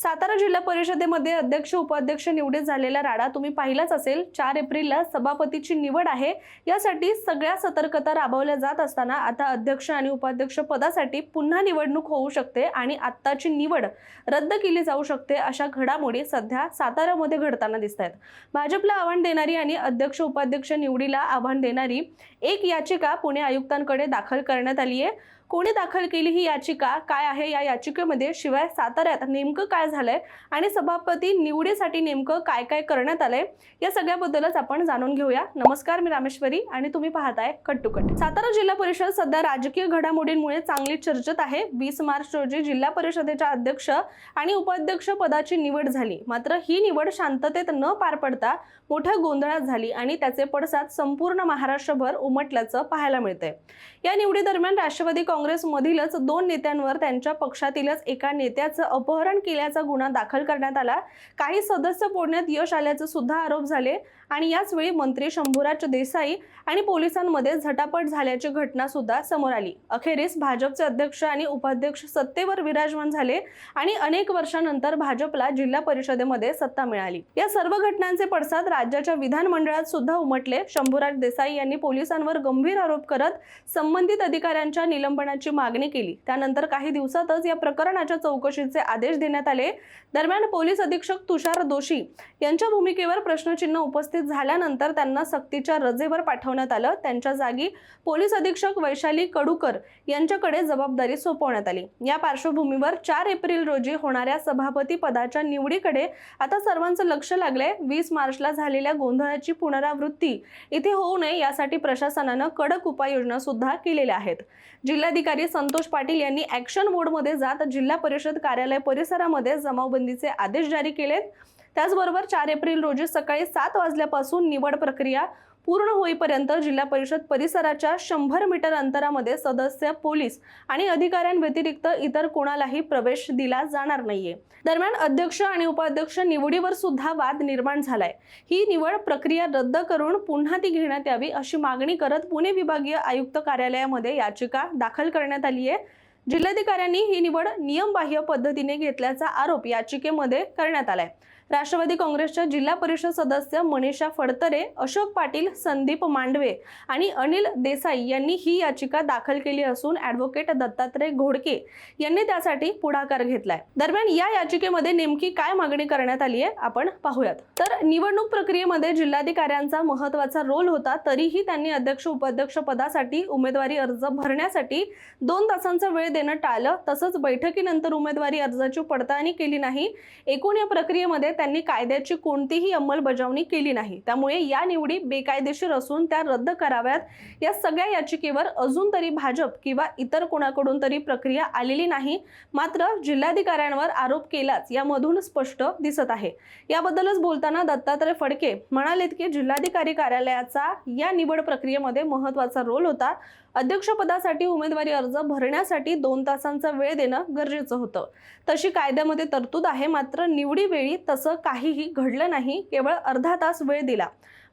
सातारा जिल्हा परिषदेमध्ये अध्यक्ष उपाध्यक्ष निवडीत झालेला राडा तुम्ही पाहिलाच असेल। 4 एप्रिलला सभापतीची निवड आहे। यासाठी सगळ्या सतर्कता राबवल्या जात असताना आता अध्यक्ष आणि उपाध्यक्ष पदासाठी पुन्हा निवडणूक होऊ शकते आणि आत्ताची निवड रद्द केली जाऊ शकते अशा घडामोडी सध्या सातारामध्ये घडताना दिसतात। भाजपला आव्हान देणारी आणि अध्यक्ष उपाध्यक्ष निवडीला आव्हान देणारी एक याचिका पुणे आयुक्तांकडे दाखल करण्यात आली आहे। कोणी दाखल केली ही याचिका, काय आहे या याचिकेमध्ये, शिवाय साताऱ्यात नेमकं काय झालंय आणि सभापती निवडीसाठी नेमकं काय काय करण्यात आलंय या सगळ्याबद्दलच आपण जाणून घेऊया। नमस्कार, मी रामेश्वरी आणि तुम्ही पाहताय कट टू कट। सातारा जिल्हा परिषद सध्या राजकीय घडामोडींमुळे चांगली चर्चेत आहे। 20 मार्च रोजी जिल्हा परिषदेच्या अध्यक्ष आणि उपाध्यक्ष पदाची निवड झाली, मात्र ही निवड शांततेत न पार पडता मोठ्या गोंधळात झाली आणि त्याचे पडसाद संपूर्ण महाराष्ट्रभर उमटल्याचं पाहायला मिळतंय। या निवडी दरम्यान राष्ट्रवादी काँग्रेसमधीलच 2 नेत्यांवर त्यांच्या पक्षातीलच एका नेत्याचं अपहरण केल्याचा गुन्हा दाखल करण्यात आला। काही सदस्य फोडण्यात यश आल्याचे सुद्धा आरोप झाले आणि याच वेळी मंत्री शंभूराज देसाई आणि पोलिसांमध्ये झटापट झाल्याची घटना सुद्धा समोर आली। अखेरीस भाजपचे अध्यक्ष आणि उपाध्यक्ष सत्तेवर विराजमान झाले आणि अनेक वर्षांनंतर भाजपला जिल्हा परिषदेमध्ये सत्ता मिळाली। या सर्व घटनांचे पडसाद राज्याच्या विधानमंडळात सुद्धा उमटले। शंभूराज देसाई यांनी पोलिसांवर गंभीर आरोप करत संबंधित अधिकाऱ्यांच्या निलंबनाची मागणी केली। त्यानंतर काही दिवसातच या प्रकरणाच्या चौकशीचे आदेश देण्यात आले। दरम्यान पोलीस अधीक्षक तुषार दोशी यांच्या भूमिकेवर प्रश्नचिन्ह उपस्थित झाल्यानंतर त्यांना सक्तीच्या रजेवर पाठवण्यात आलं। त्यांच्या जागी पोलीस अधीक्षक वैशाली कडूकर यांच्याकडे जबाबदारी सोपवण्यात आली। या पार्श्वभूमीवर 4 एप्रिल रोजी होणाऱ्या सभापती पदाच्या निवडीकडे आता सर्वांचं लक्ष लागलंय। 20 मार्चला झालेल्या गोंधळाची पुनरावृत्ती इथे होऊ नये यासाठी प्रशासनानं कडक उपाययोजना सुद्धा केलेल्या आहेत। जिल्हाधिकारी संतोष पाटील यांनी ॲक्शन मोडमध्ये जात जिल्हा परिषद कार्यालय परिसरामध्ये जमावबंदीचे आदेश जारी केलेत। त्याचबरोबर 4 एप्रिल रोजी सकाळी 7 वाजल्यापासून निवड प्रक्रिया पूर्ण होईपर्यंत जिल्हा परिषद परिसराच्या 100 मीटर अंतरामध्ये सदस्य, पोलीस आणि अधिकाऱ्यांव्यतिरिक्त इतर कोणालाही प्रवेश दिला जाणार नाहीये। दरम्यान अध्यक्ष आणि उपाध्यक्ष निवडीवर सुद्धा वाद निर्माण झालाय। ही निवड प्रक्रिया रद्द करून पुन्हा ती घेण्यात यावी अशी मागणी करत पुणे विभागीय आयुक्त कार्यालयामध्ये याचिका दाखल करण्यात आली आहे। जिल्हाधिकाऱ्यांनी ही निवड नियमबाह्य पद्धतीने घेतल्याचा आरोप याचिकेमध्ये करण्यात आलाय। राष्ट्रवादी काँग्रेसच्या जिल्हा परिषद सदस्य मनीषा फडतरे, अशोक पाटील, संदीप मांडवे आणि अनिल देसाई यांनी ही याचिका दाखल केली असून ॲडव्होकेट दत्तात्रय घोडके यांनी त्यासाठी पुढाकार घेतलाय। दरम्यान या याचिकेमध्ये नेमकी काय मागणी करण्यात आली आहे आपण पाहूयात। तर निवडणूक प्रक्रियेमध्ये जिल्हाधिकाऱ्यांचा महत्त्वाचा रोल होता, तरीही त्यांनी अध्यक्ष उपाध्यक्ष पदासाठी उमेदवारी अर्ज भरण्यासाठी 2 तासांचा वेळ देणं टाळलं। तसंच बैठकीनंतर उमेदवारी अर्जाची पडताळणी केली नाही। एकूण या प्रक्रियेमध्ये त्यांनी कायद्याची कोणतीही अंमलबजावणी केली नाही। त्यामुळे या निवडी बेकायदेशीर असून त्या रद्द कराव्यात। या सगळ्या याचिकेवर अजून तरी भाजप किंवा इतर कोणाकडून तरी प्रक्रिया आलेली नाही, मात्र जिल्हाधिकाऱ्यांवर आरोप केलाच यामधून स्पष्ट दिसत आहे। याबद्दलच बोलताना दत्तात्रय फडके म्हणालेत की जिल्हाधिकारी कार्यालयाचा या निवड प्रक्रियेमध्ये महत्त्वाचा रोल होता। अध्यक्षपदासाठी उमेदवारी अर्ज भरण्यासाठी 2 तासांचा वेळ देणं गरजेचं होतं। तशी कायद्यामध्ये तरतूद आहे, मात्र निवडीवेळी तसं काहीही घडलं नाही। केवळ अर्धा तास वेळ दिला।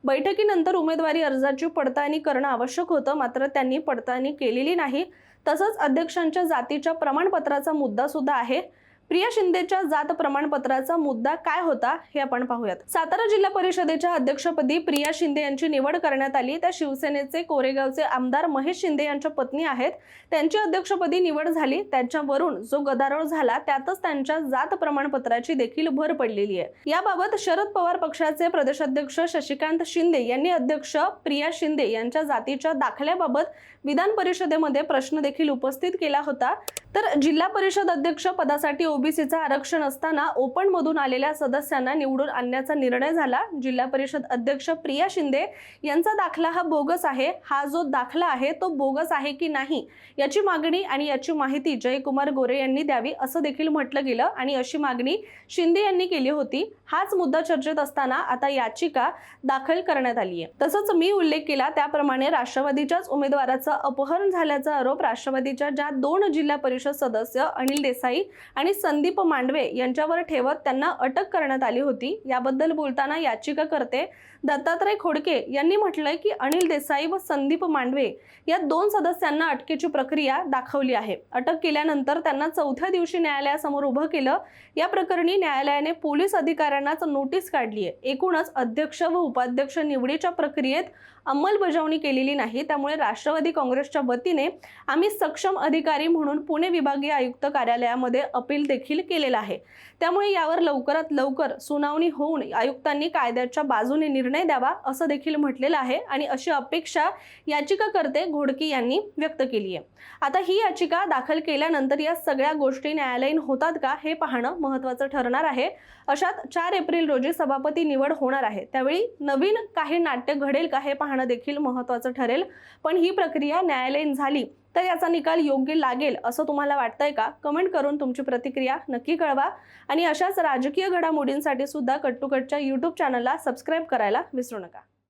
बैठकीनंतर उमेदवारी अर्जाची पडताळणी करणं आवश्यक होतं, मात्र त्यांनी पडताळणी केलेली नाही। तसंच अध्यक्षांच्या जातीच्या प्रमाणपत्राचा मुद्दा सुद्धा आहे। प्रिया शिंदेच्या जात प्रमाणपत्राचा मुद्दा काय होता हे आपण पाहूयात। सातारा जिल्हा परिषदेच्या अध्यक्षपदी प्रिया शिंदे यांची निवड करण्यात आली। त्या शिवसेनेचे कोरेगावचे आमदार महेश शिंदे यांच्या पत्नी आहेत। त्यांची अध्यक्षपदी निवड झाली, त्याच्यावरून जो गदारोळ झाला त्यातच त्यांच्या जात प्रमाणपत्राची देखील भर पडलेली आहे। याबाबत शरद पवार पक्षाचे प्रदेशाध्यक्ष शशिकांत शिंदे यांनी अध्यक्ष प्रिया शिंदे यांच्या जातीच्या दाखल्याबाबत विधान परिषदेमध्ये प्रश्न देखील उपस्थित केला होता। तर जिल्हा परिषद अध्यक्ष पदासाठी ओबीसीचं आरक्षण असताना ओपन मधून आलेल्या सदस्यांना निवडून आणण्याचा निर्णय झाला। जिल्हा परिषद अध्यक्ष प्रिया शिंदे यांचा दाखला हा बोगस आहे। हा जो दाखला आहे तो बोगस आहे की नाही याची मागणी आणि याची माहिती जयकुमार गोरे यांनी द्यावी असं देखील म्हटलं गेलं आणि अशी मागणी शिंदे यांनी केली होती। हाच मुद्दा चर्चेत असताना आता याचिका दाखल करण्यात आली आहे। तसंच मी उल्लेख केला त्याप्रमाणे राष्ट्रवादीच्याच उमेदवाराचा अपहरण झाल्याचा आरोप राष्ट्रवादीच्या ज्या 2 जिल्हा परिषद सदस्य अनिल देसाई आणि संदीप मांडवे यांच्यावर ठेवत त्यांना अटक करण्यात आली होती। याबद्दल बोलताना याचिकाकर्ते दत्तात्रय खोडके यांनी म्हटलंय की अनिल देसाई व संदीप मांडवे या 2 सदस्यांना अटकेची प्रक्रिया दाखवली आहे। अटक केल्यानंतर त्यांना चौथ्या दिवशी न्यायालयासमोर उभं केलं। या प्रकरणी न्यायालयाने पोलीस अधिकाऱ्यांनाच नोटीस काढली आहे। एकूणच अध्यक्ष व उपाध्यक्ष निवडीच्या प्रक्रियेत अंमलबजावणी केलेली नाही, त्यामुळे राष्ट्रवादी काँग्रेसच्या वतीने आम्ही सक्षम अधिकारी म्हणून पुणे विभागीय आयुक्त कार्यालयामध्ये अपील देखील केलेलं आहे। त्यामुळे यावर लवकरात लवकर सुनावणी होऊन आयुक्तांनी कायद्याच्या बाजूने निर्णय द्यावा असं देखील म्हटलेलं आहे आणि अशी अपेक्षा याचिकाकर्ते घोडके यांनी व्यक्त केली आहे। आता ही याचिका दाखल केल्यानंतर या सगळ्या गोष्टी न्यायालयीन होतात का हे पाहणं महत्त्वाचं ठरणार आहे। अशात 4 एप्रिल रोजी सभापती निवड होणार आहे, त्यावेळी नवीन काही नाट्य घडेल का हे पाहणं देखील महत्त्वाचं ठरेल। पण ही प्रक्रिया न्यायालयीन झाली तर याचा निकाल योग्य लागेल असं तुम्हाला वाटतंय का? कमेंट करून तुमची प्रतिक्रिया नक्की कळवा आणि अशाच राजकीय घडामोडींसाठी सुद्धा कट टू कटच्या YouTube चॅनलला सबस्क्राईब करायला विसरू नका।